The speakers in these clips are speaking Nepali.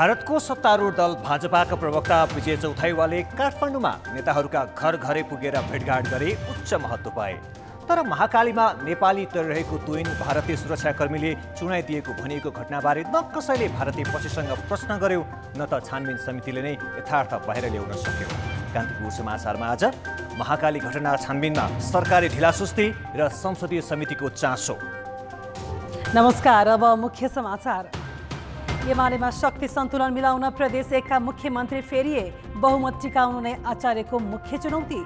भारतको सत्तारूढ दल भाजपाका प्रवक्ता विजय चौथाईवाले काठमाडौँमा नेताहरूका घर घरै पुगेर भेटघाट गरे, उच्च महत्त्व पाए। तर महाकालीमा नेपाली तरिरहेको तुइन भारतीय सुरक्षाकर्मीले चुनाइदिएको भनिएको घटनाबारे न कसैले भारतीय पक्षसँग प्रश्न गर्यो, न त छानबिन समितिले नै यथार्थ बाहिर ल्याउन सक्यो। कान्तिपुर समाचारमा आज महाकाली घटना छानबिनमा सरकारी ढिलासुस्ती र संसदीय समितिको चासो। नमस्कार, अब मुख्य समाचार। एमालेमा शक्ति सन्तुलन मिलाउन प्रदेश एकका मुख्यमन्त्री फेरिए, बहुमत टिकाउनु नै आचार्यको मुख्य चुनौती।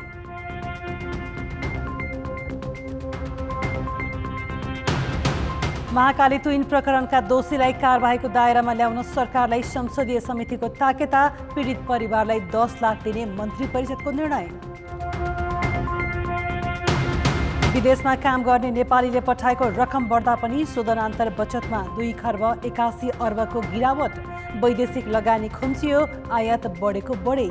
महाकाली तुइन प्रकरणका दोषीलाई कारबाहीको दायरामा ल्याउन सरकारलाई संसदीय समितिको ताकेता, पीडित परिवारलाई 10 लाख दिने मन्त्री परिषदको निर्णय। विदेशमा काम गर्ने नेपालीले पठाएको रकम बढ्दा पनि शोधनान्तर बचतमा 2 खर्ब 81 अर्बको गिरावट, वैदेशिक लगानी खुम्चियो, आयात बढेको बढे।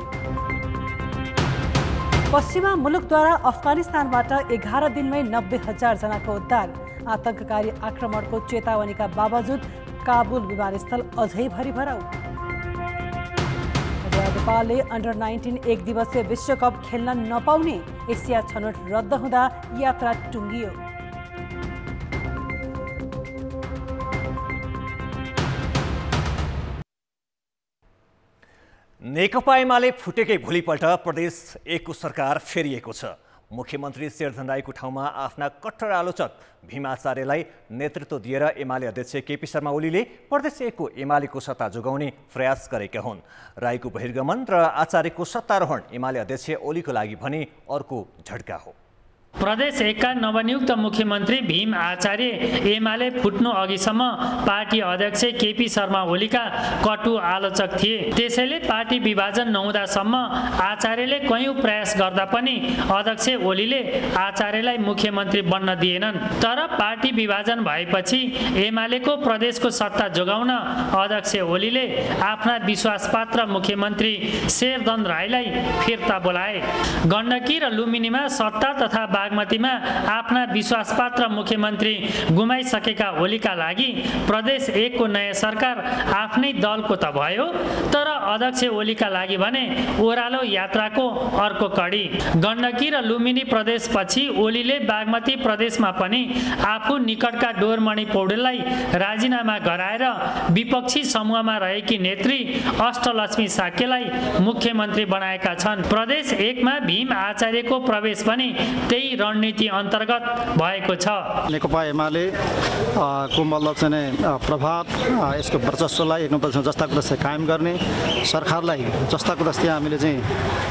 पश्चिमा मुलुकद्वारा अफगानिस्तानबाट 11 दिनमै 90,000 जनाको उद्धार, आतंककारी आक्रमणको चेतावनीका बावजुद काबुल विमानस्थल अझै भरिभराउ। नेपालले अन्डर 19 एक दिवसीय विश्वकप खेल्न नपाउने, एसिया छनौट रद्द हुँदा यात्रा टुङ्गियो। नेकपा एमाले फुटेकै भोलिपल्ट प्रदेश एकको सरकार फेरिएको छ। मुख्यमन्त्री शेरधन राईको ठाउँमा आफ्ना कट्टर आलोचक भीम आचार्यलाई नेतृत्व दिएर एमाले अध्यक्ष केपी शर्मा ओलीले प्रदेश एकको एमालेको सत्ता जोगाउने प्रयास गरेका हुन्। राईको बहिर्गमन र आचार्यको सत्तारोहण एमाले अध्यक्ष ओलीको लागि भने अर्को झड्का हो। प्रदेश एकका नवनियुक्त मुख्यमन्त्री भीम आचार्य एमाले फुट्नु अघिसम्म पार्टी अध्यक्ष केपी शर्मा ओलीका कटु आलोचक थिए। त्यसैले पार्टी विभाजन नहुँदासम्म आचार्यले कयौं प्रयास गर्दा पनि अध्यक्ष ओलीले आचार्यलाई मुख्यमन्त्री बन्न दिएनन्। तर पार्टी विभाजन भएपछि एमालेको प्रदेशको सत्ता जोगाउन अध्यक्ष ओलीले आफ्ना विश्वासपात्र मुख्यमन्त्री शेरधन राईलाई फिर्ता बोलाए। गण्डकी र लुम्बिनीमा सत्ता तथा बागमतीमा आफ्ना विश्वासपात्र मुख्यमन्त्री गुमाइसकेका ओलीका लागि प्रदेश एकको नयाँ सरकार आफ्नै दलको त भयो, तर अध्यक्ष ओलीका लागि भने ओह्रालो यात्राको अर्को कडी। गण्डकी र लुम्बिनी प्रदेशपछि ओलीले बागमती प्रदेशमा पनि आफू निकटका डोरमणि पौडेललाई राजीनामा गराएर विपक्षी समूहमा रहेकी नेत्री अष्टलक्ष्मी साक्यलाई मुख्यमन्त्री बनाएका छन्। प्रदेश एकमा भीम आचार्यको प्रवेश पनि त्यही रणनीति अन्तर्गत भएको छ। नेकपा एमाले को मतलब चाहिँ प्रभाव, यसको वर्चस्वलाई एकदम जस्ताको तस्तै कायम गर्ने, सरकारलाई जस्ताको तस्तै हामीले चाहिँ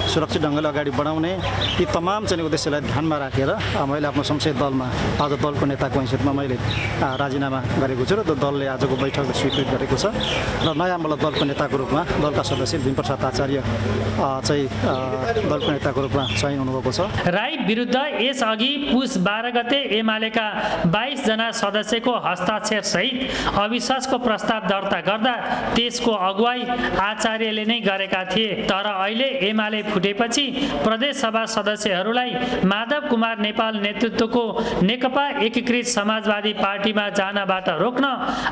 सुरक्षित ढङ्गले अगाडि बढाउने, यी तमाम चाहिँ उद्देश्यलाई ध्यानमा राखेर मैले आफ्नो संसदीय दलमा आज दलको नेताको हैसियतमा मैले राजीनामा गरेको छु र त्यो दलले आजको बैठकले स्वीकृत गरेको छ र नयाँ मतलब दलको नेताको रूपमा दलका सदस्य भीमप्रसाद आचार्य चाहिँ दलको नेताको रूपमा चयन हुनुभएको छ। राई विरुद्ध यसअघि पुस 12 गते एमालेका 22 जना सदस्यको हस्ताक्षर सहित अविश्वासको प्रस्ताव दर्ता गर्दा त्यसको अगुवाई आचार्यले नै गरेका थिए। तर अहिले एमाले फुटेपछि प्रदेश सभा सदस्यहरूलाई माधव कुमार नेपाल नेतृत्वको नेकपा एकीकृत समाजवादी पार्टीमा जानबाट रोक्न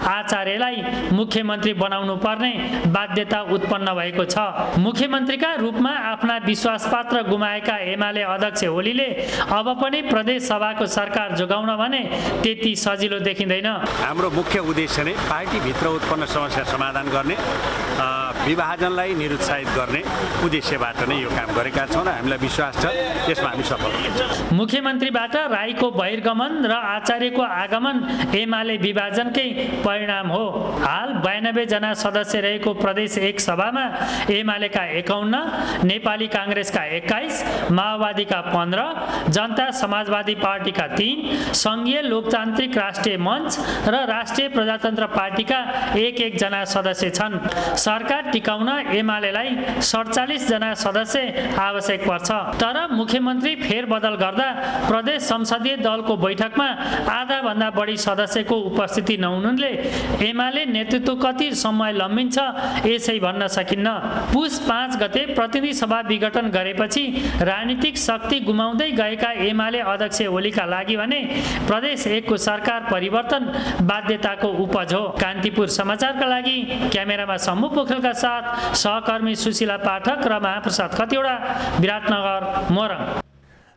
आचार्यलाई मुख्यमन्त्री बनाउनु पर्ने बाध्यता उत्पन्न भएको छ। मुख्यमन्त्रीका रूपमा आफ्ना विश्वासपात्र गुमाएका एमाले अध्यक्ष ओलीले अब पनि प्रदेश सभाको सरकार जोगाउन भने त्यति सजिलो देखिँदैन। हाम्रो मुख्य उद्देश्य नै पार्टीभित्र उत्पन्न समस्या समाधान गर्ने, विभाजनलाई निरुत्साहित गर्ने उद्देश्यबाट नै यो काम गरेका छौँ र हामीलाई विश्वास छ यसमा हामी सफल हुनेछौँ। मुख्यमन्त्रीबाट राईको बहिर्गमन र आचार्यको आगमन एमाले विभाजनकै परिणाम हो। हाल 92 जना सदस्य रहेको प्रदेश एक सभामा एमालेका 51, नेपाली काङ्ग्रेसका 21, माओवादीका 15, जनता समाजवादी पार्टीका 3, संघीय लोकतान्त्रिक राष्ट्रिय मञ्च र राष्ट्रिय प्रजातन्त्र पार्टीका 1-1 जना सदस्य छन्। सरकार टिकाउन एमालेलाई 47 जना सदस्य आवश्यक पर्छ। तर मुख्यमन्त्री फेरबदल गर्दा प्रदेश संसदीय दलको बैठकमा आधा भन्दा बढी सदस्यको उपस्थिति नहुनुले एमाले नेतृत्व कति समय लम्बिन्छ यसै भन्न सकिन्न। पुस 5 गते प्रतिनिधि सभा विघटन गरेपछि राजनीतिक शक्ति गुमाउँदै गएका एमाले अध्यक्ष ओलीका लागि भने प्रदेश एकको सरकार परिवर्तन बाध्यताको उपज हो। कान्तिपुर समाचारका लागि क्यामेरामा सम्मु पोखरेलका साथ सहकर्मी सुशीला पाठक र महाप्रसाद खतिवडा, विराटनगर, मोरङ।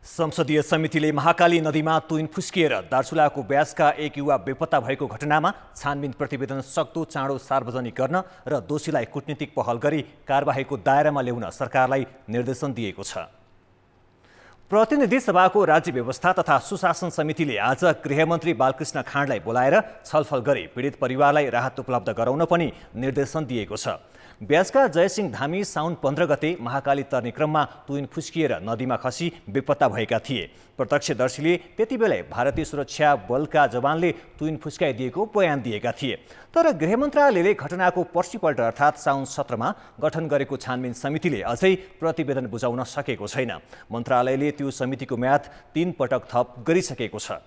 संसदीय समितिले महाकाली नदीमा तुइन फुस्किएर दार्चुलाको ब्यासका एक युवा बेपत्ता भएको घटनामा छानबिन प्रतिवेदन सक्दो चाँडो सार्वजनिक गर्न र दोषीलाई कूटनीतिक पहल गरी कारबाहीको दायरामा ल्याउन सरकारलाई निर्देशन दिएको छ। प्रतिनिधि सभाको राज्य व्यवस्था तथा सुशासन समितिले आज गृहमन्त्री बालकृष्ण खाँडलाई बोलाएर छलफल गरी पीडित परिवारलाई राहत उपलब्ध गराउन पनि निर्देशन दिएको छ। ब्यासका जयसिंह धामी साउन 15 गते महाकाली तर्ने क्रममा तुइन फुस्किएर नदीमा खसी बेपत्ता भएका थिए। प्रत्यक्षदर्शीले त्यतिबेला भारतीय सुरक्षा बलका जवानले तुइन फुस्काइदिएको बयान दिएका थिए। तर गृह मन्त्रालयले घटनाको पर्सिपल्ट अर्थात् साउन 17 मा गठन गरेको छानबिन समितिले अझै प्रतिवेदन बुझाउन सकेको छैन। मन्त्रालयले त्यो समितिको म्याद 3 पटक थप गरिसकेको छ।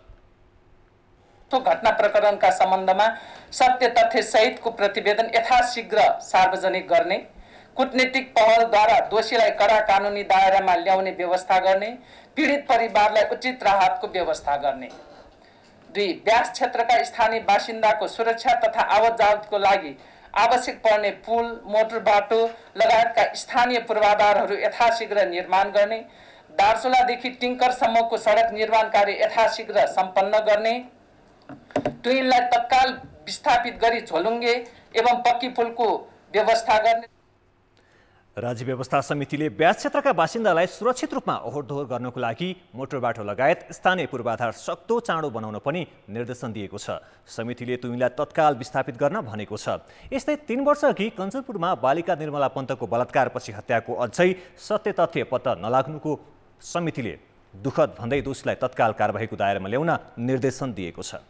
तो घटना प्रकरणका सम्बन्धमा सत्य तथ्य सहितको प्रतिवेदन यथाशीघ्र सार्वजनिक गर्ने, कूटनीतिक पहलद्वारा दोषीलाई कडा कानुनी दायरामा ल्याउने व्यवस्था गर्ने, पीडित परिवारलाई उचित राहतको व्यवस्था गर्ने। 2. ब्यास क्षेत्रका स्थानीय बासिन्दाको सुरक्षा तथा आवतजावतको लागि आवश्यक पर्ने पुल, मोटर बाटो लगायतका स्थानीय पूर्वाधारहरू यथाशीघ्र निर्माण गर्ने, दार्चुलादेखि टिङ्करसम्मको सडक निर्माण कार्य यथाशीघ्र सम्पन्न गर्ने, तुइनलाई तत्काल विस्थापित गरी झोलुङ्गे एवं पक्की पुलको व्यवस्था गर्ने। राज्य व्यवस्था समितिले ब्यास क्षेत्रका बासिन्दालाई सुरक्षित रूपमा ओहोरदोहोर गर्नको लागि मोटर बाटो लगायत स्थानीय पूर्वाधार सक्दो चाँडो बनाउन पनि निर्देशन दिएको छ। समितिले तुइनलाई तत्काल विस्थापित गर्न भनेको छ। यस्तै 3 वर्ष अघि कञ्चनपुरमा बालिका निर्मला पन्तको बलात्कारपछि हत्याको अझै सत्य तथ्य पत्ता नलाग्नुको समितिले दुःखद भन्दै दोषीलाई तत्काल कारबाहीको दायरामा ल्याउन निर्देशन दिएको छ।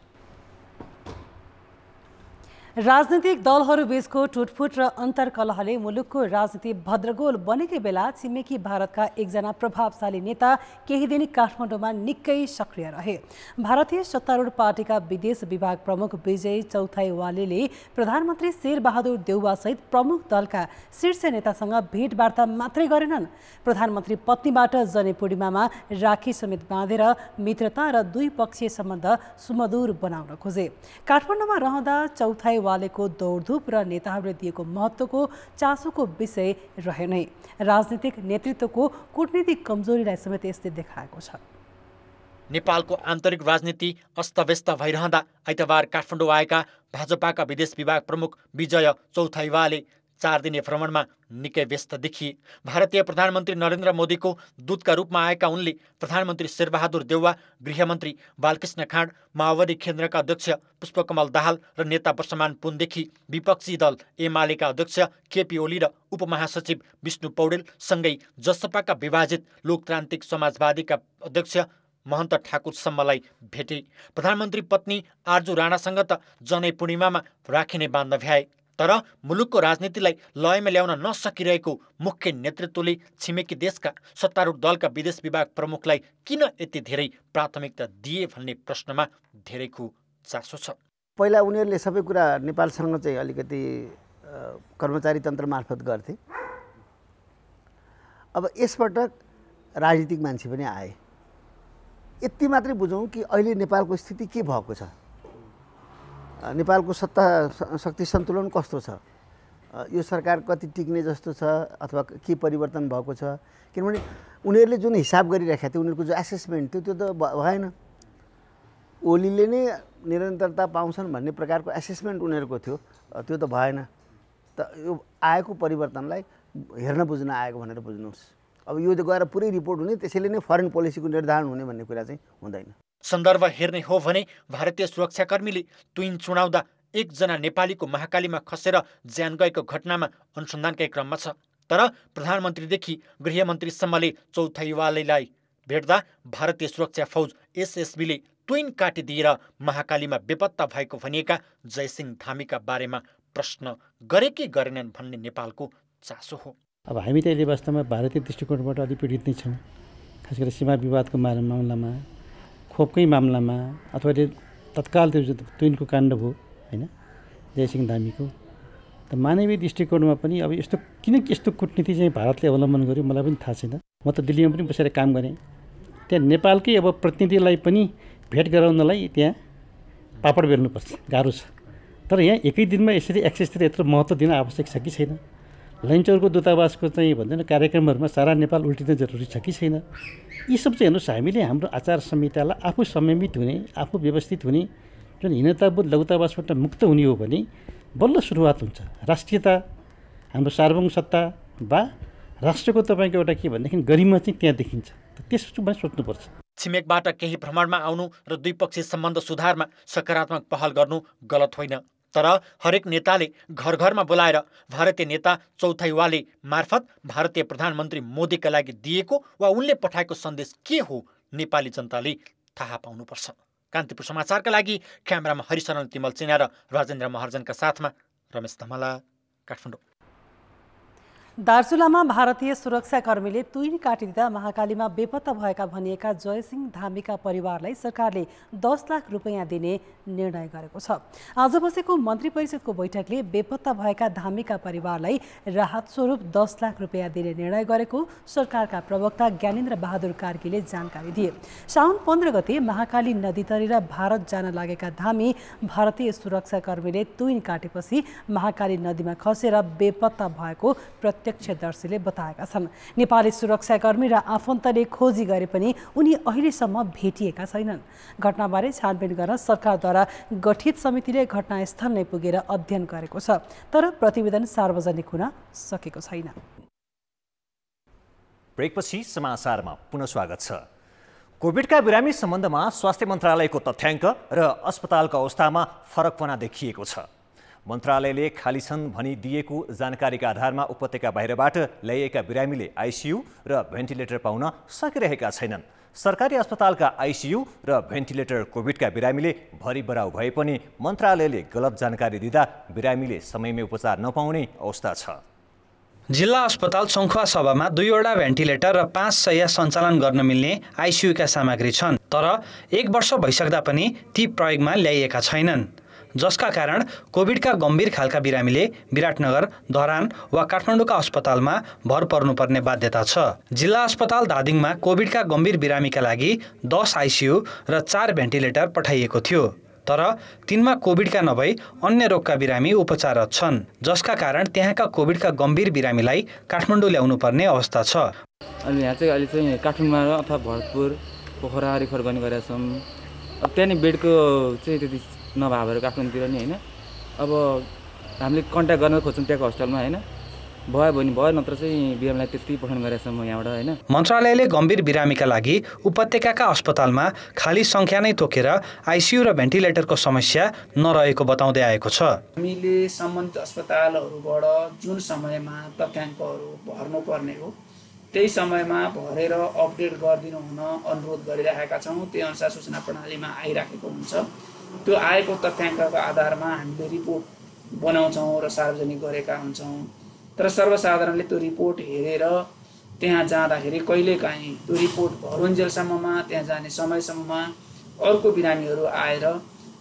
राजनीतिक दलहरूबीचको टुटफुट र अन्तर्कलहले मुलुकको राजनीति भद्रगोल बनेकै बेला छिमेकी भारतका एकजना प्रभावशाली नेता केही दिन काठमाडौँमा निकै सक्रिय रहे। भारतीय सत्तारूढ पार्टीका विदेश विभाग प्रमुख विजय चौथाईवालेले प्रधानमन्त्री शेरबहादुर देउवासहित प्रमुख दलका शीर्ष नेतासँग भेटवार्ता मात्रै गरेनन्, प्रधानमन्त्री पत्नीबाट जनेपूर्णिमामा राखी समेत बाँधेर मित्रता र द्विपक्षीय सम्बन्ध सुमधुर बनाउन खोजे। काठमाडौँमा रहँदा चौथाईवालेको दौडधुप र नेताहरूले दिएको महत्त्वको चासोको विषय रह्यो नै। राजनीतिक नेतृत्वको कूटनीतिक कमजोरीलाई समेत यसले देखाएको छ। नेपालको आन्तरिक राजनीति अस्तव्यस्त भइरहँदा आइतबार काठमाडौँ आएका भाजपाका विदेश विभाग प्रमुख विजय चौथाईवाले 4 दिने भ्रमणमा निकै व्यस्त देखिए। भारतीय प्रधानमन्त्री नरेन्द्र मोदीको दूतका रूपमा आएका उनले प्रधानमन्त्री शेरबहादुर देउवा, गृहमन्त्री बालकृष्ण खाँड, माओवादी केन्द्रका अध्यक्ष पुष्पकमल दाहाल र नेता वर्षमान पुनदेखि विपक्षी दल एमालेका अध्यक्ष केपी ओली र उपमहासचिव विष्णु पौडेल सँगै जसपाका विभाजित लोकतान्त्रिक समाजवादीका अध्यक्ष महन्त ठाकुरसम्मलाई भेटे। प्रधानमन्त्री पत्नी आर्जु राणासँग त जनै पूर्णिमामा राखी नै बाँध्न भ्याए। तर मुलुकको राजनीतिलाई लयमा ल्याउन नसकिरहेको मुख्य नेतृत्वले छिमेकी देशका सत्तारूढ दलका विदेश विभाग प्रमुखलाई किन यति धेरै प्राथमिकता दिए भन्ने प्रश्नमा धेरैको चासो छ। पहिला उनीहरूले सबै कुरा नेपालसँग चाहिँ अलिकति कर्मचारी तन्त्र मार्फत गर्थे। अब यसपटक राजनीतिक मान्छे पनि आए। यति मात्रै बुझौँ कि अहिले नेपालको स्थिति के भएको छ, नेपालको सत्ता शक्ति सन्तुलन कस्तो छ, यो सरकार कति टिक्ने जस्तो छ अथवा के परिवर्तन भएको छ। किनभने उनीहरूले जुन हिसाब गरिराखेका थिए, उनीहरूको जो एसेसमेन्ट थियो त्यो त भएन। ओलीले नै निरन्तरता पाउँछन् भन्ने प्रकारको एसेसमेन्ट उनीहरूको थियो, त्यो त भएन। त यो आएको परिवर्तनलाई हेर्न बुझ्न आएको भनेर बुझ्नुहोस्। अब यो गएर पुरै रिपोर्ट हुने, त्यसैले नै फरेन पोलिसीको निर्धारण हुने भन्ने कुरा चाहिँ हुँदैन। सन्दर्भ हेर्ने हो भने भारतीय सुरक्षाकर्मीले तुइन चुडाउँदा एकजना नेपालीको महाकालीमा खसेर ज्यान गएको घटनामा अनुसन्धानकै क्रममा छ। तर प्रधानमन्त्रीदेखि गृहमन्त्रीसम्मले चौथाईवालेलाई भेट्दा भारतीय सुरक्षा फौज एसएसबीले तुइन काटिदिएर महाकालीमा बेपत्ता भएको भनिएका जयसिंह धामीका बारेमा प्रश्न गरे कि गरेनन् भन्ने नेपालको चासो हो। अब हामी त अहिले वास्तवमा भारतीय दृष्टिकोणबाट अलि पीडित नै छौँ। खास गरेर सीमा विवादको मामलामा, खोपकै मामलामा, अथवा तत्काल त्यो तुइनको काण्ड भयो होइन जयसिंह धामीको, त मानवीय दृष्टिकोणमा पनि अब यस्तो किन यस्तो कूटनीति चाहिँ भारतले अवलम्बन गर्यो मलाई पनि थाहा छैन। म त दिल्लीमा पनि बसेर काम गरेँ, त्यहाँ नेपालकै अब प्रतिनिधिलाई पनि भेट गराउनलाई त्यहाँ पापड बेल्नुपर्छ, गाह्रो छ। तर यहाँ एकै दिनमा यसरी एक्सेसतिर यत्रो महत्त्व दिन आवश्यक छ कि छैन। लैनचौरको दूतावासको चाहिँ भन्छ नि कार्यक्रमहरूमा सारा नेपाल उल्टिँदै जरुरी छ कि छैन, यी सब चाहिँ हेर्नुहोस् हामीले हाम्रो आचार संहितालाई आफू संयमित हुने, आफू व्यवस्थित हुने, जुन हीनताबोध लघुतावासबाट मुक्त हुने हो भने बल्ल सुरुवात हुन्छ। राष्ट्रियता, हाम्रो सार्वभौम सत्ता वा राष्ट्रको तपाईँको एउटा के भनेदेखि गरिमा चाहिँ त्यहाँ देखिन्छ। त्यसमा सोच्नुपर्छ। छिमेकबाट केही भ्रमणमा आउनु र द्विपक्षीय सम्बन्ध सुधारमा सकारात्मक पहल गर्नु गलत होइन, तर हरेक नेताले घर घरमा बोलाएर भारतीय नेता चौथाइवाले मार्फत भारतीय प्रधानमन्त्री मोदीका लागि दिएको वा उनले पठाएको सन्देश के हो नेपाली जनताले थाहा पाउनुपर्छ। कान्तिपुर समाचारका लागि क्यामेरामा हरिशरण तिमल सिन्हा र राजेन्द्र महर्जनका साथमा रमेश धमला, काठमाडौँ। दार्चुलामा भारतीय सुरक्षाकर्मीले तुइन काटिदिँदा महाकालीमा बेपत्ता भएका भनिएका जयसिंह धामीका परिवारलाई सरकारले 10 लाख रुपैयाँ दिने निर्णय गरेको छ। आज बसेको मन्त्री परिषदको बैठकले बेपत्ता भएका धामीका परिवारलाई राहत स्वरूप 10 लाख रुपैयाँ दिने निर्णय गरेको सरकारका प्रवक्ता ज्ञानेन्द्र बहादुर कार्कीले जानकारी दिए। साउन 15 गते महाकाली नदीतरेर भारत जान लागेका धामी भारतीय सुरक्षाकर्मीले तुइन काटेपछि महाकाली नदीमा खसेर बेपत्ता भएको प्रत्यक्षदर्शीले बताएका छन्। नेपाली सुरक्षाकर्मी र आफन्तले खोजी गरे पनि उनी अहिलेसम्म भेटिएका छैनन्। घटनाबारे छानबिन गर्न सरकारद्वारा गठित समितिले घटनास्थल नै पुगेर अध्ययन गरेको छ, तर प्रतिवेदन सार्वजनिक हुन सकेको छैन। ब्रेकपछि समाचारमा पुनः स्वागत छ। कोभिडका बिरामी सम्बन्धमा स्वास्थ्य मन्त्रालयको तथ्याङ्क र अस्पतालको अवस्थामा फरकपना देखिएको छ। मन्त्रालयले खाली छन् भनी दिएको जानकारीका आधारमा उपत्यका बाहिरबाट ल्याइएका बिरामीले आइसियु र भेन्टिलेटर पाउन सकिरहेका छैनन्। सरकारी अस्पतालका आइसियु र भेन्टिलेटर कोभिडका बिरामीले भरिभराउ भए पनि मन्त्रालयले गलत जानकारी दिँदा बिरामीले समयमै उपचार नपाउने अवस्था छ। जिल्ला अस्पताल सङ्खुवा सभामा 2 वटा भेन्टिलेटर र 5 शय्या सञ्चालन गर्न मिल्ने आइसियुका सामग्री छन्, तर 1 वर्ष भइसक्दा पनि ती प्रयोगमा ल्याइएका छैनन्, जसका कारण कोभिडका गम्भीर खालका बिरामीले विराटनगर, धरान वा काठमाडौँका अस्पतालमा भर पर्नुपर्ने बाध्यता छ। जिल्ला अस्पताल धादिङमा कोभिडका गम्भीर बिरामीका लागि 10 आइसियु र 4 भेन्टिलेटर पठाइएको थियो, तर तिनमा कोभिडका नभई अन्य रोगका बिरामी उपचाररत छन्, जसका कारण त्यहाँका कोभिडका गम्भीर बिरामीलाई काठमाडौँ ल्याउनु पर्ने अवस्था छ। अनि यहाँ चाहिँ अहिले चाहिँ काठमाडौँमा अथवा भरतपुर, पोखरा रिफर गर्ने गरेका छौँ। अब त्यहाँ नि बेडको चाहिँ त्यति नभएर काठमाडौँतिर नि होइन, अब हामीले कन्ट्याक्ट गर्न खोज्छौँ त्यहाँको हस्पिटलमा होइन, भयो भने भयो, नत्र चाहिँ बिरामीलाई त्यति पठाउनु गरेको छ म यहाँबाट होइन। मन्त्रालयले गम्भीर बिरामीका लागि उपत्यकाका अस्पतालमा खाली सङ्ख्या नै तोकेर आइसियु र भेन्टिलेटरको समस्या नरहेको बताउँदै आएको छ। हामीले सम्बन्धित अस्पतालहरूबाट जुन समयमा तथ्याङ्कहरू भर्नुपर्ने हो त्यही समयमा भरेर अपडेट गरिदिनु हुन अनुरोध गरिरहेका छौँ। त्यही अनुसार सूचना प्रणालीमा आइराखेको हुन्छ। त्यो आएको तथ्याङ्कको आधारमा हामीले रिपोर्ट बनाउँछौँ र सार्वजनिक गरेका हुन्छौँ, तर सर्वसाधारणले त्यो रिपोर्ट हेरेर त्यहाँ जाँदाखेरि कहिलेकाहीँ त्यो रिपोर्ट भरुन्जेलसम्ममा त्यहाँ जाने समयसम्ममा अर्को बिरामीहरू आएर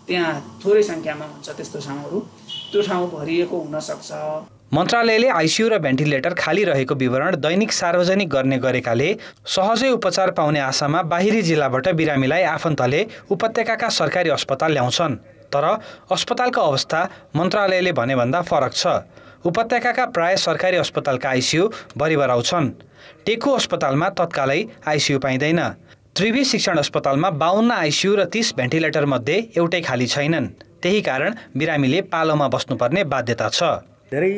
त्यहाँ थोरै सङ्ख्यामा हुन्छ त्यस्तो ठाउँहरू, त्यो ठाउँ भरिएको हुनसक्छ। मन्त्रालयले आइसियु र भेन्टिलेटर खाली रहेको विवरण दैनिक सार्वजनिक गर्ने गरेकाले सहजै उपचार पाउने आशामा बाहिरी जिल्लाबाट बिरामीलाई आफन्तले उपत्यकाका सरकारी अस्पताल ल्याउँछन्, तर अस्पतालको अवस्था मन्त्रालयले भनेभन्दा फरक छ। उपत्यकाका प्राय सरकारी अस्पतालका आइसियु भरिभराउ छन्। टेकु अस्पतालमा तत्कालै आइसियु पाइँदैन। त्रिवी शिक्षण अस्पतालमा 52 आइसियु र 30 भेन्टिलेटर मध्ये एउटै खाली छैनन्। त्यही कारण बिरामीले पालोमा बस्नुपर्ने बाध्यता छ। धेरै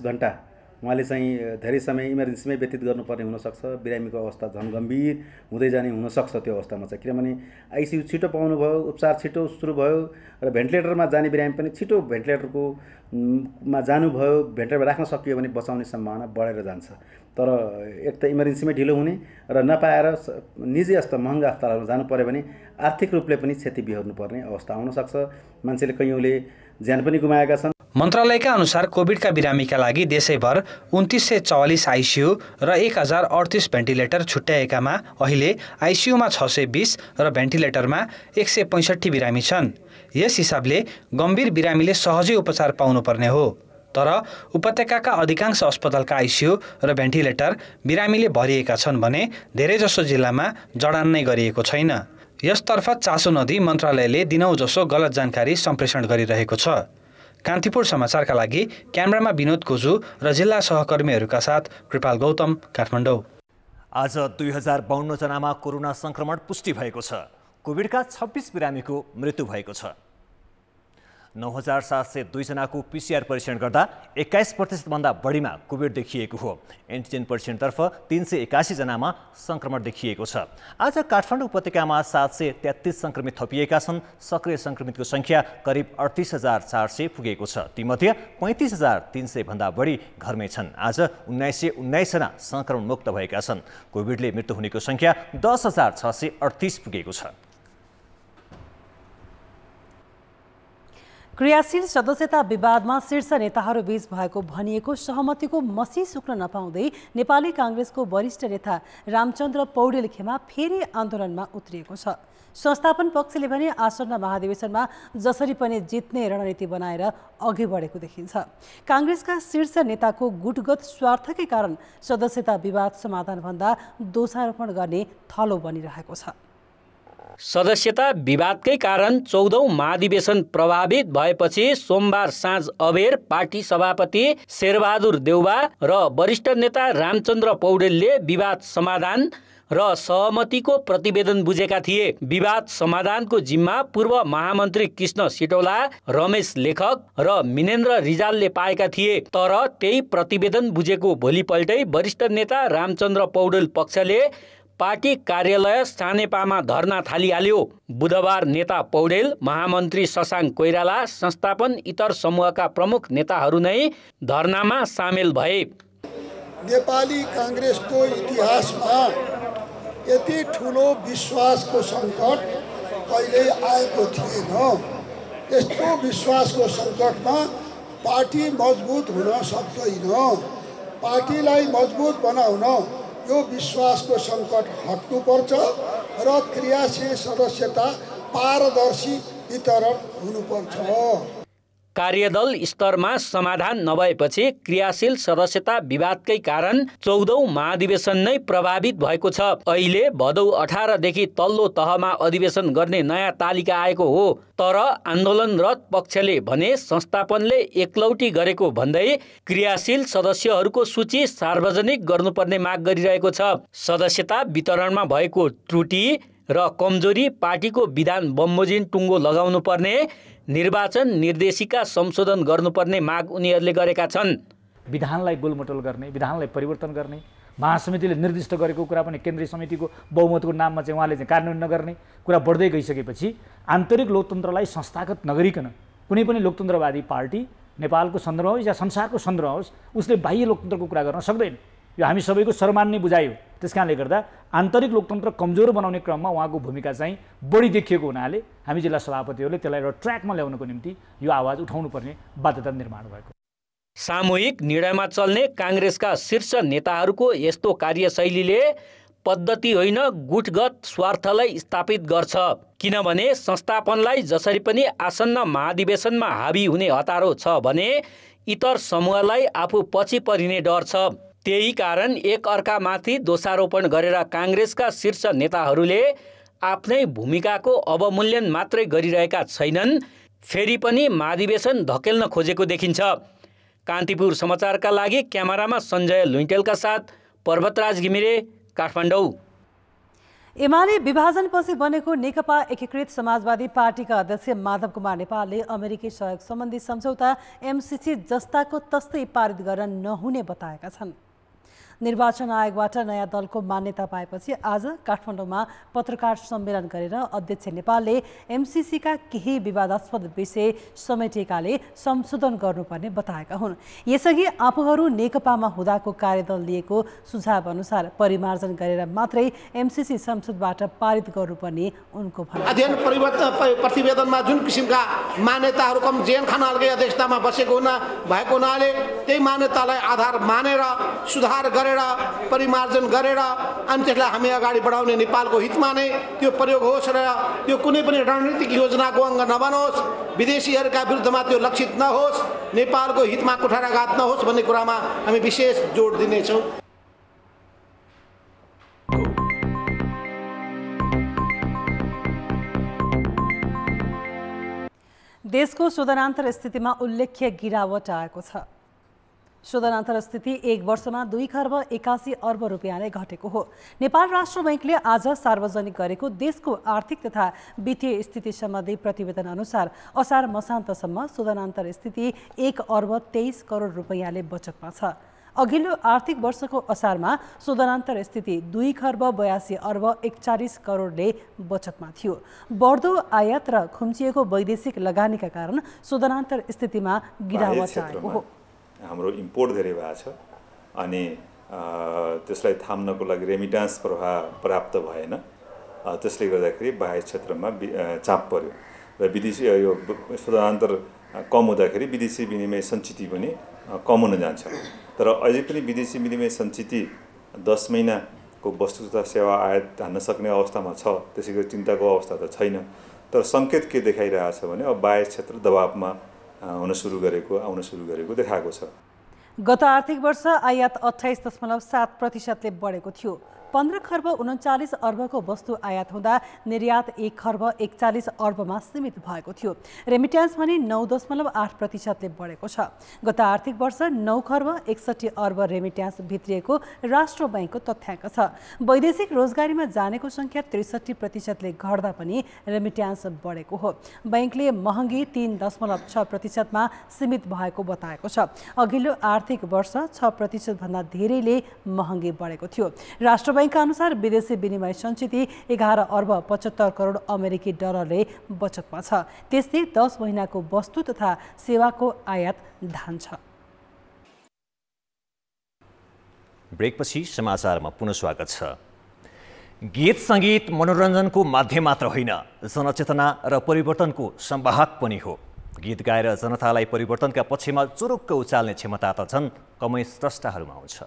घण्टा उहाँले चाहिँ धेरै समय इमर्जेन्सीमै व्यतीत गर्नुपर्ने हुनसक्छ। बिरामीको अवस्था झन् गम्भीर हुँदै जाने हुनसक्छ त्यो अवस्थामा चाहिँ, किनभने आइसियु छिटो पाउनुभयो, उपचार छिटो सुरु भयो र भेन्टिलेटरमा जाने बिरामी पनि छिटो भेन्टिलेटरको मा जानुभयो, भेन्टिलेटर राख्न सकियो भने बचाउने सम्भावना बढेर जान्छ। तर एक त इमर्जेन्सीमै ढिलो हुने र नपाएर निजी अस्पताल महँगा अस्पतालमा जानु पर्यो भने आर्थिक रूपले पनि क्षति बिहोर्नुपर्ने अवस्था आउनसक्छ। मान्छेले कैयौँले ज्यान पनि गुमाएका छन्। मन्त्रालयका अनुसार कोभिडका बिरामीका लागि देशैभर 2944 आइसियु र 1038 भेन्टिलेटर छुट्याएकामा अहिले आइसियुमा 620 र भेन्टिलेटरमा 165 बिरामी छन्। यस हिसाबले गम्भीर बिरामीले सहजै उपचार पाउनुपर्ने हो, तर उपत्यकाका अधिकांश अस्पतालका आइसियु र भेन्टिलेटर बिरामीले भरिएका छन् भने धेरैजसो जिल्लामा जडान नै गरिएको छैन। यसतर्फ चासो नदिई मन्त्रालयले दिनौजसो गलत जानकारी सम्प्रेषण गरिरहेको छ। कान्तिपुर समाचारका लागि क्यामेरामा विनोद कोजु र जिल्ला सहकर्मीहरूका साथ कृपाल गौतम, काठमाडौँ। आज 2052 जनामा कोरोना संक्रमण पुष्टि भएको छ। कोभिडका 26 बिरामीको मृत्यु भएको छ। 9702 जनाको पीसीआर परीक्षण गर्दा 21% भन्दा बढीमा कोभिड देखिएको हो। एन्टिजेन परीक्षणतर्फ 381 जनामा संक्रमण देखिएको छ। आज काठमाडौँ उपत्यकामा 733 संक्रमित थपिएका छन्। सक्रिय संक्रमितको संख्या करिब 38400 पुगेको छ। तीमध्ये 35300 भन्दा बढी घरमै छन्। आज 1919 जना संक्रमण मुक्त भएका छन्। कोभिडले मृत्यु हुनेको संख्या 10638 पुगेको छ। क्रियाशील सदस्यता विवादमा शीर्ष नेताहरू बीच भएको भनिएको सहमतिको मसी सुक्न नपाउँदै नेपाली काङ्ग्रेसको वरिष्ठ नेता रामचन्द्र पौडेल खेमा फेरि आन्दोलनमा उत्रिएको छ। संस्थापन पक्षले भने आसन्न महाधिवेशनमा जसरी पनि जित्ने रणनीति बनाएर अघि बढेको देखिन्छ। काङ्ग्रेसका शीर्ष नेताको गुटगत स्वार्थकै कारण सदस्यता विवाद समाधानभन्दा दोषारोपण गर्ने थलो बनिरहेको छ। सदस्यता विवादकै कारण 14औं महाधिवेशन प्रभावित भएपछि सोमबार साँझ अबेर पार्टी सभापति शेरबहादुर देउबा र वरिष्ठ नेता रामचन्द्र पौडेलले विवाद समाधान र सहमतिको प्रतिवेदन बुझेका थिए। विवाद समाधानको जिम्मा पूर्व महामन्त्री कृष्ण सिटौला, रमेश लेखक र मिनेन्द्र रिजालले पाएका थिए। तर त्यही प्रतिवेदन बुझेको भोलिपल्टै वरिष्ठ नेता रामचन्द्र पौडेल पक्षले पार्टी कार्यालय सानेपामा धर्ना थालिहाल्यो। बुधबार नेता पौडेल, महामन्त्री शशाङ्क कोइराला, संस्थापन इतर समूहका प्रमुख नेताहरू नै धर्नामा सामेल भए। नेपाली काङ्ग्रेसको इतिहासमा यति ठुलो विश्वासको सङ्कट कहिल्यै आएको थिएन। यस्तो विश्वासको सङ्कटमा पार्टी मजबुत हुन सक्दैन। पार्टीलाई मजबुत बनाउन यो विश्वासको सङ्कट हट्नुपर्छ र क्रियाशील सदस्यता पारदर्शी वितरण हुनुपर्छ। कार्यदल स्तरमा समाधान नभएपछि क्रियाशील सदस्यता विवादकै कारण 14औं महाधिवेशन नै प्रभावित भएको छ। अहिले भदौ 18 देखि तल्लो तहमा अधिवेशन गर्ने नयाँ तालिका आएको हो। तर आन्दोलनरत पक्षले भने संस्थापनले एकलौटी गरेको भन्दै क्रियाशील सदस्यहरूको सूची सार्वजनिक गर्नुपर्ने माग गरिरहेको छ। सदस्यता वितरणमा भएको त्रुटि र कमजोरी पार्टीको विधान बमोजिम टुङ्गो लगाउनु पर्ने, निर्वाचन निर्देशिका संशोधन गर्नुपर्ने माग उनीहरूले गरेका छन्। विधानलाई गोलमटोल गर्ने, विधानलाई परिवर्तन गर्ने, महासमितिले निर्दिष्ट गरेको कुरा पनि केन्द्रीय समितिको बहुमतको नाममा चाहिँ उहाँले चाहिँ कार्यान्वयन नगर्ने कुरा बढ्दै गइसकेपछि आन्तरिक लोकतन्त्रलाई संस्थागत नगरिकन कुनै पनि लोकतन्त्रवादी पार्टी नेपालको सन्दर्भमा होस् या संसारको सन्दर्भमा होस् उसले बाह्य लोकतन्त्रको कुरा गर्न सक्दैन। यो हामी सबैको सर्वमान्य बुझाइ हो। त्यसकारणले गर्दा आन्तरिक लोकतन्त्र कमजोर बनाउने क्रममा उहाँको भूमिका चाहिँ बढी देखिएको हुनाले हामी जिल्ला सभापतिहरूले त्यसलाई एउटा ट्र्याकमा ल्याउनको निम्ति यो आवाज उठाउनुपर्ने बाध्यता निर्माण भएको। सामूहिक निर्णयमा चल्ने काङ्ग्रेसका शीर्ष नेताहरूको यस्तो कार्यशैलीले पद्धति होइन गुटगत स्वार्थलाई स्थापित गर्छ। किनभने संस्थापनलाई जसरी पनि आसन्न महाधिवेशनमा हावी हुने हतारो छ भने इतर समूहलाई आफू पछि परिने डर छ। त्यही कारण एक अर्कामाथि दोषारोपण गरेर काङ्ग्रेसका शीर्ष नेताहरूले आफ्नै भूमिकाको अवमूल्यन मात्रै गरिरहेका छैनन्, फेरि पनि महाधिवेशन धकेल्न खोजेको देखिन्छ। कान्तिपुर समाचारका लागि क्यामेरामा सञ्जय लुइटेलका साथ पर्वतराज घिमिरे, काठमाडौँ। एमाले विभाजनपछि बनेको नेकपा एकीकृत समाजवादी पार्टीका अध्यक्ष माधव कुमार नेपालले अमेरिकी सहयोग सम्बन्धी सम्झौता एमसीसी जस्ताको तस्तै पारित गर्न नहुने बताएका छन्। निर्वाचन आयोगबाट नयाँ दलको मान्यता पाएपछि आज काठमाडौँमा पत्रकार सम्मेलन गरेर अध्यक्ष नेपालले एमसीसीका केही विवादास्पद विषय समेटिएकाले संशोधन गर्नुपर्ने बताएका हुन्। यसअघि आफूहरू नेकपामा हुँदाको कार्यदल लिएको सुझाव अनुसार परिमार्जन गरेर मात्रै एमसीसी संसदबाट पारित गर्नुपर्ने उनको भनाइ। अध्ययन प्रतिवेदनमा जुन किसिमका मान्यताहरू कम जेन खनालकै अध्यक्षतामा बसेको भएको हुनाले त्यही मान्यतालाई आधार मानेर सुधार गरेर परिमार्जन गरेर अनि त्यसलाई हामी अगाडि बढाउने नेपालको हितमा नै त्यो प्रयोग होस् र त्यो कुनै पनि रणनीतिक योजनाको अङ्ग नबनोस्, विदेशीहरूका विरुद्धमा त्यो लक्षित नहोस्, नेपालको हितमा कुठाराघात नहोस् भन्ने कुरामा हामी विशेष जोड दिनेछौँ। देशको शोधनान्तर स्थितिमा उल्लेख्य गिरावट आएको छ। शोधनान्तर स्थिति 1 वर्षमा 2 खर्ब 81 अर्ब रुपियाँले घटेको हो। नेपाल राष्ट्र बैंकले आज सार्वजनिक गरेको देशको आर्थिक तथा वित्तीय स्थिति सम्बन्धी प्रतिवेदन अनुसार असार मसान्तसम्म शोधनान्तर स्थिति 1 अर्ब 23 करोड रुपियाँले बचतमा छ। अघिल्लो आर्थिक वर्षको असारमा शोधनान्तर स्थिति 2 खर्ब 82 अर्ब 41 करोडले बचतमा थियो। बढ्दो आयात र खुम्चिएको वैदेशिक लगानीका कारण शोधनान्तर स्थितिमा गिरावट आएको हो। हाम्रो इम्पोर्ट धेरै भएको छ अनि त्यसलाई थाम्नको लागि रेमिटान्स प्रवाह पर्याप्त भएन। त्यसले गर्दाखेरि बाह्य क्षेत्रमा चाप पर्यो र विदेशी यो शोधनान्तर कम हुँदाखेरि विदेशी विनिमय सञ्चिति पनि कम हुन जान्छ। तर अझै पनि विदेशी विनिमय सञ्चिति 10 महिनाको वस्तु तथा सेवा आयात हान्न सक्ने अवस्थामा छ। त्यसै गरी चिन्ताको अवस्था त छैन। तर सङ्केत के देखाइरहेछ भने अब बाह्य क्षेत्र दबावमा आउन सुरु गरेको देखाएको छ। गत आर्थिक वर्ष आयात 28.7%ले बढेको थियो। 15 खर्ब 39 अर्बको वस्तु आयात हुँदा निर्यात 1 खर्ब 41 अर्बमा सीमित भएको थियो। रेमिट्यान्स भने 9.8%ले बढेको छ। गत आर्थिक वर्ष 9 खर्ब 61 अर्ब रेमिट्यान्स भित्रिएको राष्ट्र बैंकको तथ्याङ्क छ। वैदेशिक रोजगारीमा जानेको संख्या 63%ले घट्दा पनि रेमिट्यान्स बढेको हो। बैंकले महँगी 3.6%मा सीमित भएको बताएको छ। अघिल्लो आर्थिक वर्ष 6% भन्दा धेरैले महँगी बढेको थियो। राष्ट्र बैंकका अनुसार विदेशी विनिमय सञ्चिति 11 अर्ब 75 करोड अमेरिकी डलरले बचतमा छ। त्यसले 10 महिनाको वस्तु तथा सेवाको आयात धान्छ। ब्रेकपछि समाचारमा पुनः स्वागत छ। गीत सङ्गीत मनोरञ्जनको माध्यम मात्र होइन, जनचेतना र परिवर्तनको संवाहक पनि हो। गीत गाएर जनतालाई परिवर्तनका पक्षमा चुरुक्क उचाल्ने क्षमता त झन् कमै स्रष्टाहरूमा हुन्छ।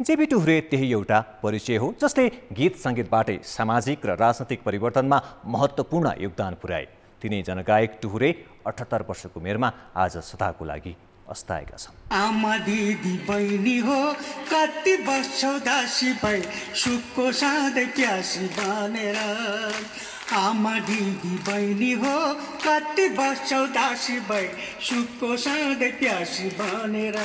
जेबी टुहुरे त्यही एउटा परिचय हो जसले गीत सङ्गीतबाटै सामाजिक र राजनैतिक परिवर्तनमा महत्त्वपूर्ण योगदान पुर्याए। तिनै जनगायक टुहुरे 78 वर्षको उमेरमा आज सदाको लागि अस्ताएका छन्। आमा दिदी बहिनी हो कति वर्षौ दासी भई सुखको सधैँ प्यासी बनेर। आमा दिदी बहिनी हो कति वर्षौ दासी भई सुखको सधैँ प्यासी बनेर।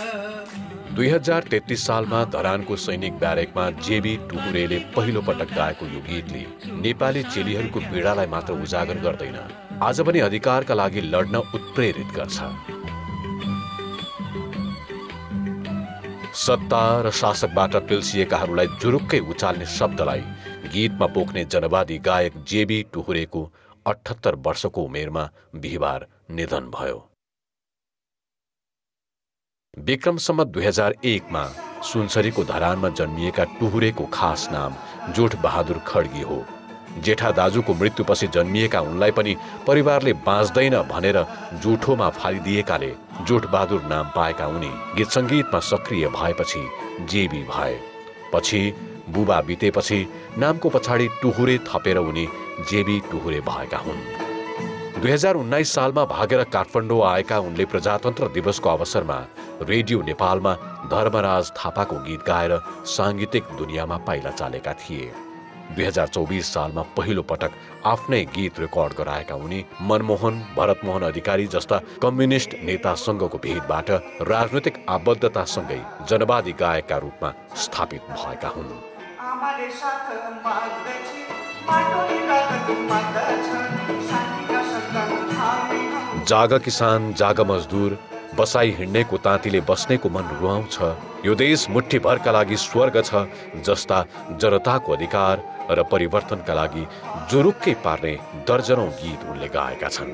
2033 सालमा धरानको सैनिक ब्यारेकमा जेबी टुहुरेले पहिलो पटक गाएको यो गीतले नेपाली चेलीहरूको पीडालाई मात्र उजागर गर्दैन, आज पनि अधिकारका लागि लड्न उत्प्रेरित गर्छ। सत्ता र शासकबाट पिल्सिएकाहरूलाई जुरुक्कै उचाल्ने शब्दलाई गीतमा पोख्ने जनवादी गायक जेबी टुहुरेको 78 वर्षको उमेरमा बिहिबार निधन भयो। विक्रमसम्म 2001मा सुनसरीको धरानमा जन्मिएका टुहुरेको खास नाम जोठ बहादुर खड्गी हो। जेठा दाजुको मृत्युपछि जन्मिएका उनलाई पनि परिवारले बाँच्दैन भनेर जुठोमा फालिदिएकाले जोठ बहादुर नाम पाएका उनी गीत सङ्गीतमा सक्रिय भएपछि जेबी भए। पछि बुबा बितेपछि नामको पछाडि टुहुरे थपेर उनी जेबी टुहुरे भएका हुन्। 2019 सालमा भागेर काठमाडौँ आएका उनले प्रजातन्त्र दिवसको अवसरमा रेडियो नेपालमा धर्मराज थापाको गीत गाएर साङ्गीतिक दुनियाँमा पाइला चालेका थिए। 2024 सालमा पहिलो पटक आफ्नै गीत रेकर्ड गराएका उनी मनमोहन भरतमोहन अधिकारी जस्ता कम्युनिस्ट नेतासँगको भेटबाट राजनैतिक आबद्धतासँगै जनवादी गायकका रूपमा स्थापित भएका हुन्। जाग किसान जाग मजदुर बसाई हिँड्नेको ताँतीले बस्नेको मन रुवाउँछ, यो देश मुठ्ठीभरका लागि स्वर्ग छ जस्ता जनताको अधिकार र परिवर्तनका लागि जुरुक्कै पार्ने दर्जनौं गीत उनले गाएका छन्।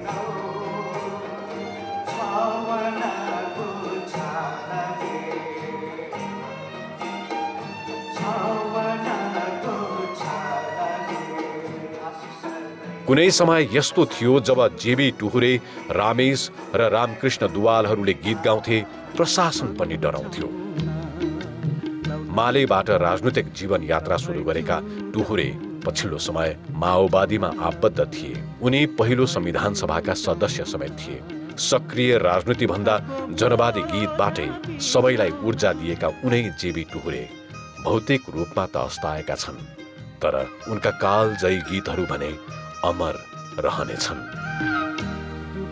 कुनै समय यस्तो थियो जब जेबी टुहुरे, रामेश र रामकृष्ण दुवालहरूले गीत गाउँथे, प्रशासन पनि डराउँथ्यो। मालेबाट राजनैतिक जीवन यात्रा सुरु गरेका टुहुरे पछिल्लो समय माओवादीमा आबद्ध थिए। उनी पहिलो संविधान सभाका सदस्य समेत थिए। सक्रिय राजनीति भन्दा जनवादी गीतबाटै सबैलाई ऊर्जा दिएका उनै जेबी टुहुरे भौतिक रूपमा त अस्ताएका छन्, तर उनका कालजयी गीतहरू भने अमर रहनेछन्।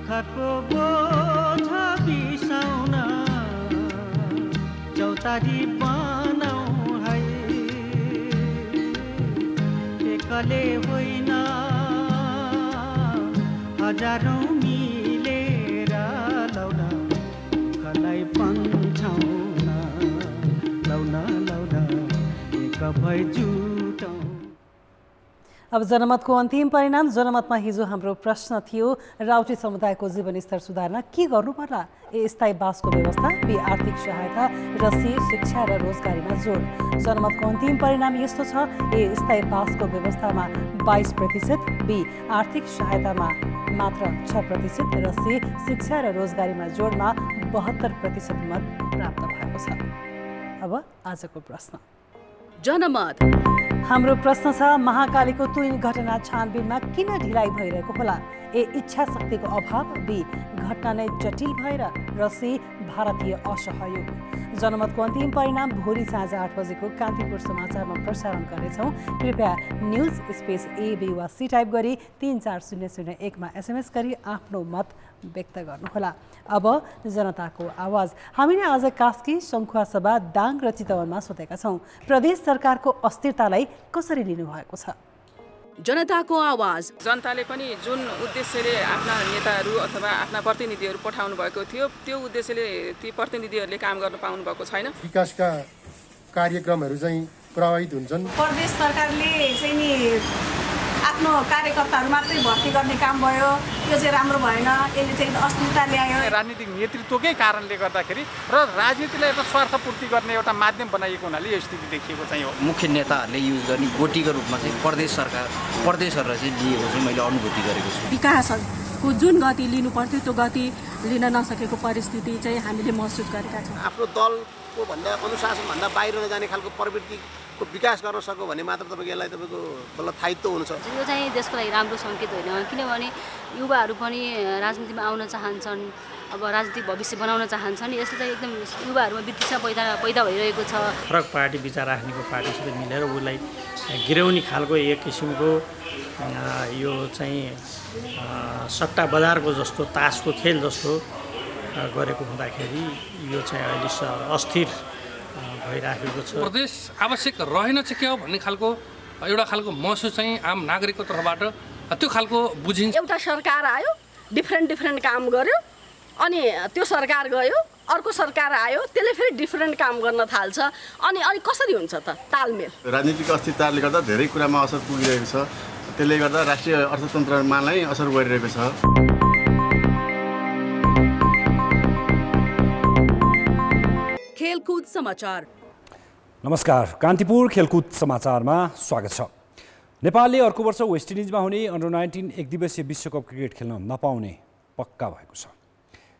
दुःखको बोझ बिसाउन चौतारी बनाऊ है एकले होइन हजारौँ मिलेर लौन दुःखलाई पन्छाउन लौन एक भई जुटौँ। अब जनमतको अन्तिम परिणाम। जनमतमा हिजो हाम्रो प्रश्न थियो, राउटे समुदायको जीवनस्तर सुधार्न के गर्नु पर्ला? ए स्थायी बासको व्यवस्था, बी आर्थिक सहायता र सी शिक्षा र रोजगारीमा जोड। जनमतको अन्तिम परिणाम यस्तो छ, ए स्थायी बासको व्यवस्थामा 22%, बी आर्थिक सहायतामा मात्र 6% र सी शिक्षा र रोजगारीमा जोडमा 72% मत प्राप्त भएको छ। अब आजको प्रश्न। जनमत हाम्रो प्रश्न छ, महाकालीको तुइन घटना छानबिनमा किन ढिलाइ भइरहेको होला? ए इच्छा शक्तिको अभाव, बी घटना नै जटिल भएर र सी भारतीय असहयोग। जनमतको अन्तिम परिणाम भोलि साँझ 8 बजेको कान्तिपुर समाचारमा प्रसारण गर्नेछौँ। कृपया न्युज स्पेस ए बी वा सी टाइप गरी 34001 मा SMS गरी आफ्नो मत व्यक्त गर्नुहोला। अब जनताको आवाज। हामीले आज कास्की, सङ्खुवासभा, दाङ र चितवनमा सोधेका छौँ, प्रदेश सरकारको अस्थिरतालाई कसरी लिनुभएको छ? जनताको आवाज। जनताले पनि जुन उद्देश्यले आफ्ना नेताहरू अथवा आफ्ना प्रतिनिधिहरू पठाउनु भएको थियो त्यो उद्देश्यले ती प्रतिनिधिहरूले काम गर्न पाउनु भएको छैन। विकासका कार्यक्रमहरू चाहिँ प्रभावित हुन्छन्। प्रदेश सरकारले चाहिँ नि आफ्नो कार्यकर्ताहरू मात्रै भर्ती गर्ने काम भयो, यो चाहिँ राम्रो भएन। यसले चाहिँ अस्थिरता ल्यायो। राजनीतिक नेतृत्वकै कारणले गर्दाखेरि र राजनीतिलाई एउटा स्वार्थपूर्ति गर्ने एउटा माध्यम बनाइएको हुनाले यो स्थिति देखिएको चाहिँ हो। मुख्य नेताहरूले युज गर्ने गोटीको रूपमा चाहिँ प्रदेशहरूलाई चाहिँ लिएको चाहिँ मैले अनुभूति गरेको छु। विकासको जुन गति लिनु पर्थ्यो त्यो गति लिन नसकेको परिस्थिति चाहिँ हामीले महसुस गरेका छौँ। आफ्नो दलको भन्दा अनुशासनभन्दा बाहिर नजाने खालको प्रवृत्तिको विकास गर्न सक्यो भने मात्र तपाईँको यसलाई तपाईँको बल्ल थायित्व हुनुहुन्छ। यो चाहिँ देशको लागि राम्रो सङ्केत होइन, किनभने युवाहरू पनि राजनीतिमा आउन चाहन्छन्, अब राजनीतिक भविष्य बनाउन चाहन्छन्। यसले चाहिँ एकदम युवाहरूमा वितृष्णा पैदा भइरहेको छ। फरक पार्टी विचार राख्नेको पार्टीसित मिलेर उसलाई गिराउने खालको एक किसिमको यो चाहिँ सट्टा बजारको जस्तो, तासको खेल जस्तो गरेको हुँदाखेरि यो चाहिँ अहिले अस्थिर भइराखेको छ। प्रदेश आवश्यक रहेन चाहिँ के हो भन्ने खालको एउटा खालको महसुस चाहिँ आम नागरिकको तर्फबाट त्यो खालको बुझिन्छ। एउटा सरकार आयो, डिफ्रेन्ट काम गर्यो, अनि त्यो सरकार गयो, अर्को सरकार आयो, त्यसले फेरि डिफ्रेन्ट काम गर्न थाल्छ, अनि कसरी हुन्छ त तालमेल? राजनीतिक अस्थिरताले गर्दा धेरै कुरामा असर पुगिरहेको छ, त्यसले गर्दा राष्ट्रिय अर्थतन्त्रमा नै असर गरिरहेको छ। खेलकुद समाचार। नमस्कार, कान्तिपुर खेलकुद समाचारमा स्वागत छ। नेपालले अर्को वर्ष वेस्ट इन्डिजमा हुने अन्डर-19 एकदिवसीय विश्वकप क्रिकेट खेल्न नपाउने पक्का भएको छ।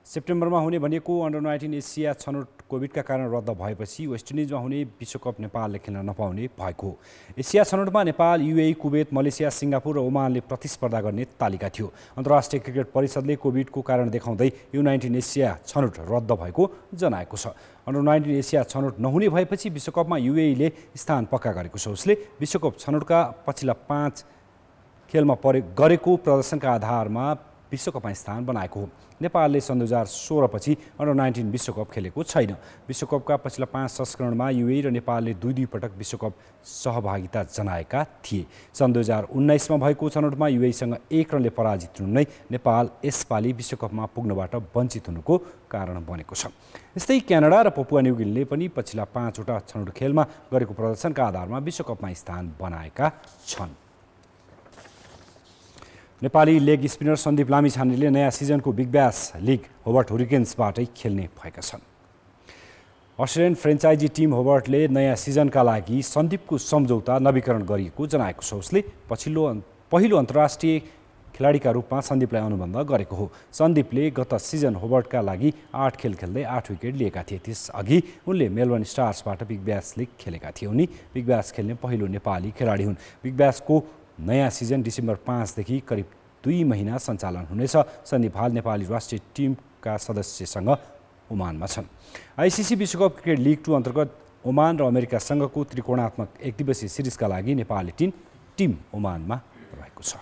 सेप्टेम्बरमा हुने भनेको अन्डर-19 एसिया छनौट कोभिडका कारण रद्द भएपछि वेस्ट इन्डिजमा हुने विश्वकप नेपालले खेल्न नपाउने भएको हो। एसिया छनौटमा Nepal, UAE, Kuwait, Malaysia, Singapore र ओमानले प्रतिस्पर्धा गर्ने तालिका थियो। अन्तर्राष्ट्रिय क्रिकेट परिषदले कोभिडको कारण देखाउँदै U19 एसिया छनौट रद्द भएको जनाएको छ। अन्डर-19 एसिया छनौट नहुने भएपछि विश्वकपमा युएईले स्थान पक्का गरेको छ। उसले विश्वकप छनौटका पछिल्ला 5 खेलमा गरेको प्रदर्शनका आधारमा विश्वकपमा स्थान बनाएको हो। नेपालले सन् 2016 पछि अन्डर-19 विश्वकप खेलेको छैन। विश्वकपका पछिल्ला 5 संस्करणमा युएई र नेपालले दुई पटक विश्वकप सहभागिता जनाएका थिए। सन् 2019 मा भएको छनौटमा युएईसँग 1 रनले पराजित हुनु नै नेपाल यसपालि विश्वकपमा पुग्नबाट वञ्चित हुनुको कारण बनेको छ। यस्तै क्यानाडा र पपुवा न्युगिनीले पनि पछिल्ला 5 वटा छनौट खेलमा गरेको प्रदर्शनका आधारमा विश्वकपमा स्थान बनाएका छन्। नेपाली लेग स्पिनर सन्दीप लामिछानेले नयाँ सिजनको बिग ब्यास लिग होबर्ट हुरिकेन्सबाटै खेल्ने भएका छन्। अस्ट्रेलियन फ्रेन्चाइजी टिम होबर्टले नयाँ सिजनका लागि सन्दीपको सम्झौता नवीकरण गरिएको जनाएको छ। उसले पहिलो अन्तर्राष्ट्रिय खेलाडीका रूपमा सन्दीपलाई अनुबन्ध गरेको हो। सन्दीपले गत सिजन होबर्टका लागि 8 खेल खेल्दै 8 विकेट लिएका थिए। त्यसअघि उनले मेलबर्न स्टार्सबाट बिग ब्यास लिग खेलेका थिए। उनी बिग ब्यास खेल्ने पहिलो नेपाली खेलाडी हुन्। बिग ब्यासको नयाँ सिजन डिसेम्बर 5 देखि करिब 2 महिना सञ्चालन हुनेछ। सन्दीप हाल नेपाली राष्ट्रिय टिमका सदस्यसँग ओमानमा छन्। आइसिसी विश्वकप क्रिकेट लिग 2 अन्तर्गत ओमान र अमेरिकासँगको त्रिकोणात्मक एकदिवसीय सिरिजका लागि नेपाली टिम ओमानमा रहेको छ।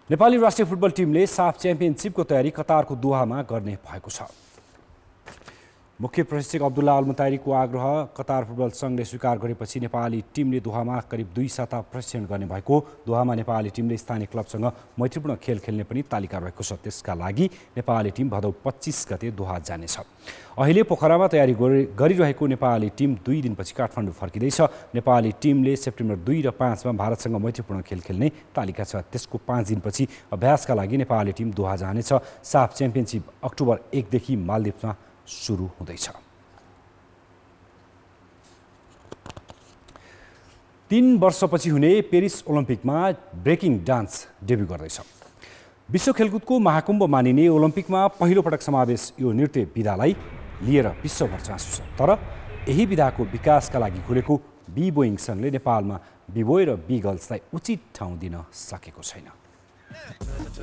नेपाली राष्ट्रिय फुटबल टिमले साफ च्याम्पियनसिपको तयारी कतारको दोहामा गर्ने भएको छ। मुख्य प्रशिक्षक अब्दुल्ला अल मुताइरीको आग्रह कतार फुटबल सङ्घले स्वीकार गरेपछि नेपाली टिमले दोहामा करिब 2 साता प्रशिक्षण गर्ने भएको। दोहामा नेपाली टिमले स्थानीय क्लबसँग मैत्रीपूर्ण खेल खेल्ने पनि तालिका रहेको छ। त्यसका लागि नेपाली टिम भदौ 25 गते दोहा जानेछ। अहिले पोखरामा तयारी गरिरहेको नेपाली टिम 2 दिनपछि काठमाडौँ फर्किँदैछ। नेपाली टिमले सेप्टेम्बर 2 र 5 मा भारतसँग मैत्रीपूर्ण खेल खेल्ने तालिका छ। त्यसको 5 दिनपछि अभ्यासका लागि नेपाली टिम दोहा जानेछ। साफ च्याम्पियनसिप अक्टोबर 1 देखि मालदिप्समा सुरु हुँदैछ। 3 वर्षपछि हुने पेरिस ओलम्पिकमा ब्रेकिङ डान्स डेब्यु गर्दैछ। विश्व खेलकुदको महाकुम्भ मानिने ओलम्पिकमा पहिलो पटक समावेश यो नृत्य विधालाई लिएर विश्वभर चासो छ। तर यही विधाको विकासका लागि खुलेको बी-बोइङ सङ्घले नेपालमा बी-बोय र बी-गर्ल्सलाई उचित ठाउँ दिन सकेको छैन।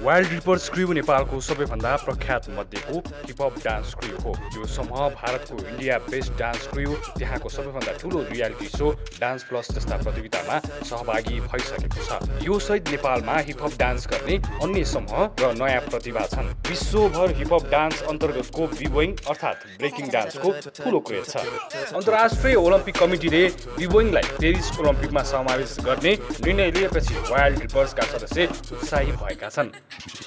वाइल्ड रिपर्स क्रू नेपालको सबैभन्दा प्रख्यात मध्येको हिपहप डान्स क्रू हो। यो समूह भारतको इन्डिया बेस्ट डान्स क्रू त्यहाँको सबैभन्दा ठुलो रियालिटी शो डान्स प्लस जस्ता प्रतियोगितामा सहभागी भइसकेको छ। यो सहित नेपालमा हिपहप डान्स गर्ने अन्य समूह र नयाँ प्रतिभा छन्। विश्वभर हिपहप डान्स अन्तर्गतको बी-बोइङ अर्थात् ब्रेकिङ डान्सको ठुलो क्रेज छ। अन्तर्राष्ट्रिय ओलम्पिक कमिटीले बी-बोइङलाई पेरिस ओलम्पिकमा समावेश गर्ने निर्णय लिएपछि वाइल्ड रिपर्सका सदस्य उत्साही भएका छन्।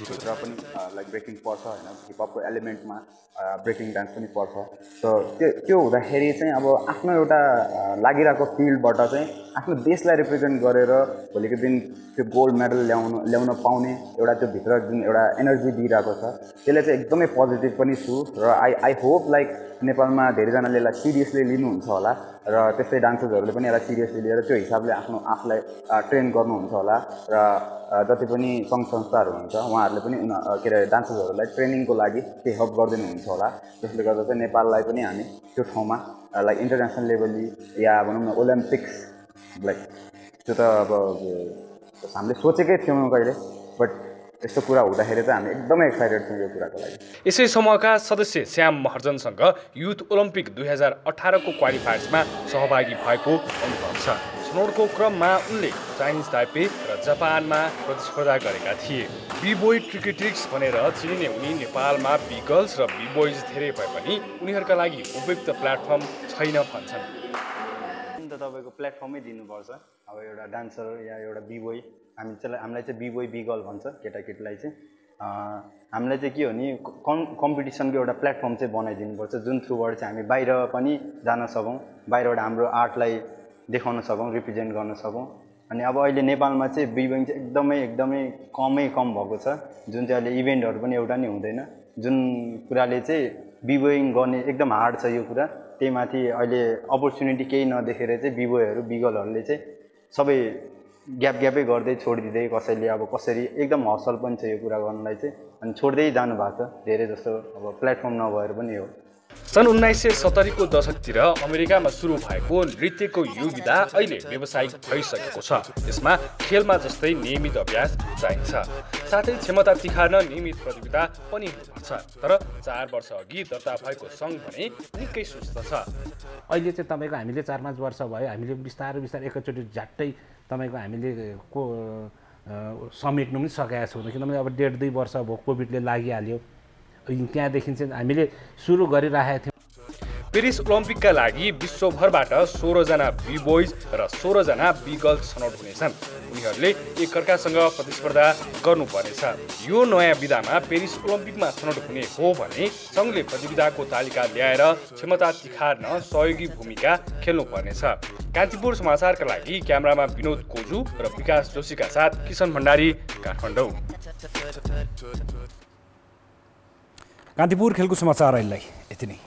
भित्र पनि लाइक ब्रेकिङ पर्छ होइन, हिपहपको एलिमेन्टमा ब्रेकिङ डान्स पनि पर्छ। सो त्यो हुँदाखेरि चाहिँ अब आफ्नो एउटा लागिरहेको फिल्डबाट चाहिँ आफ्नो देशलाई रिप्रेजेन्ट गरेर भोलिको दिन त्यो गोल्ड मेडल ल्याउन पाउने एउटा त्यो भित्र जुन एउटा एनर्जी दिइरहेको छ त्यसले चाहिँ एकदमै पोजिटिभ पनि छु। र आई होप लाइक नेपालमा धेरैजनाले यसलाई सिरियसली लिनुहुन्छ होला र त्यस्तै डान्सर्सहरूले पनि यसलाई सिरियसली लिएर त्यो हिसाबले आफ्नो आफूलाई ट्रेन गर्नुहुन्छ होला। र जति पनि सङ्घ संस्थाहरू हुन्छ उहाँहरूले पनि के अरे डान्सर्सहरूलाई ट्रेनिङको लागि केही हेल्प गरिदिनुहुन्छ होला। जसले गर्दा चाहिँ नेपाललाई पनि हामी त्यो ठाउँमा लाइक इन्टरनेसनल लेभली या भनौँ न ओलम्पिक्स लाइक त्यो त अब हामीले सोचेकै थियौँ कहिले, बट यस्तो कुरा हुँदाखेरि चाहिँ हामी एकदमै एक्साइटेड छौँ यो कुराको लागि। यसै समूहका सदस्य श्याम महर्जनसँग युथ ओलम्पिक 2018 को क्वालिफायर्समा सहभागी भएको अनुभव छ। छनौटको क्रममा उनले चाइनिज ताइपे र जापानमा प्रतिस्पर्धा गरेका थिए। बी-बोय क्रिकेटिक्स भनेर चिनिने उनी नेपालमा बी-गर्ल्स र बी-बोइज धेरै भए पनि उनीहरूका लागि उपयुक्त प्लेटफर्म छैन भन्छन्। तपाईँको प्लेटफर्मै दिनुपर्छ। अब एउटा डान्सर या एउटा बी-बोय हामीलाई चाहिँ बी-बोय बी-गर्ल भन्छ केटाकेटीलाई चाहिँ। हामीलाई चाहिँ के हो नि कम्पिटिसनको एउटा प्लेटफर्म चाहिँ बनाइदिनुपर्छ जुन थ्रुबाट चाहिँ हामी बाहिर पनि जान सकौँ, बाहिरबाट हाम्रो आर्टलाई देखाउन सकौँ, रिप्रेजेन्ट गर्न सकौँ। अनि अब अहिले नेपालमा चाहिँ बी-बोइङ चाहिँ एकदमै कम भएको छ। जुन चाहिँ अहिले इभेन्टहरू पनि एउटा नै हुँदैन। जुन कुराले चाहिँ बी-बोइङ गर्ने एकदम हार्ड छ यो कुरा। त्यही माथि अहिले अपर्च्युनिटी केही नदेखेर चाहिँ बी-बोयहरू बी-गर्लहरूले चाहिँ सबै ग्यापै गर्दै छोडिदिँदै कसैले अब कसरी एकदम हसल पनि छ यो कुरा गर्नलाई चाहिँ, अनि छोड्दै जानु भएको छ धेरै जस्तो। अब प्लेटफर्म नभएर पनि हो। सन् 1970 को दशकतिर अमेरिकामा सुरु भएको नृत्यको यो विधा अहिले व्यावसायिक भइसकेको छ। यसमा खेलमा जस्तै नियमित अभ्यास चाहिन्छ, साथै क्षमता तिखार्न नियमित प्रतियोगिता पनि हुनुपर्छ। तर 4 वर्ष अघि दर्ता भएको सङ्घ भने निकै सुस्त छ। अहिले चाहिँ तपाईँको हामीले 4-5 वर्ष भयो, हामीले बिस्तारै एकैचोटि झ्याट्टै तपाईँको हामीले समेट्नु पनि सकेका छौँ। किनभने अब 1.5-2 वर्ष भयो कोभिडले लागिहाल्यो। त्यहाँदेखि चाहिँ हामीले सुरु गरिरहेका थियौँ। पेरिस ओलम्पिकका लागि विश्वभरबाट 16 जना बी-बोइज र 16 जना बी-गर्ल्स छनौट हुनेछन्। उनीहरूले एकअर्कासँग प्रतिस्पर्धा गर्नुपर्नेछ। यो नयाँ विधामा पेरिस ओलम्पिकमा छनौट हुने हो भने सङ्घले प्रतियोगिताको तालिका ल्याएर क्षमता तिखार्न सहयोगी भूमिका खेल्नुपर्नेछ। कान्तिपुर समाचारका लागि क्यामेरामा विनोद कोजु र विकास जोशीका साथ किशन भण्डारी, काठमाडौँ। कान्तिपुर खेलको समाचार अहिलेलाई यति नै।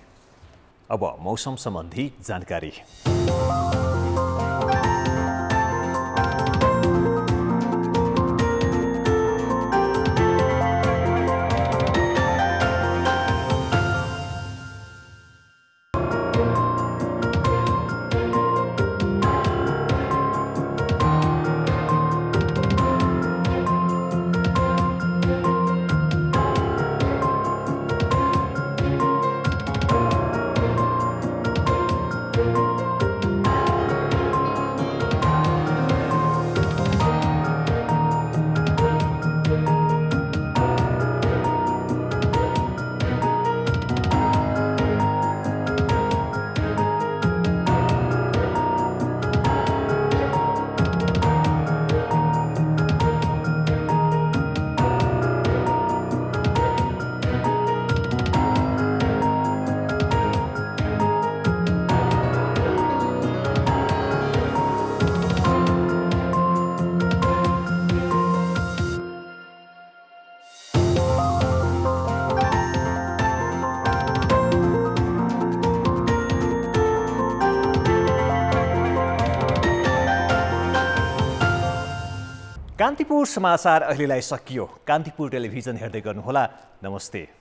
अब मौसम सम्बन्धी जानकारी। कान्तिपुर समाचार अहिलेलाई सकियो। कान्तिपुर टेलिभिजन हेर्दै गर्नुहोला। नमस्ते।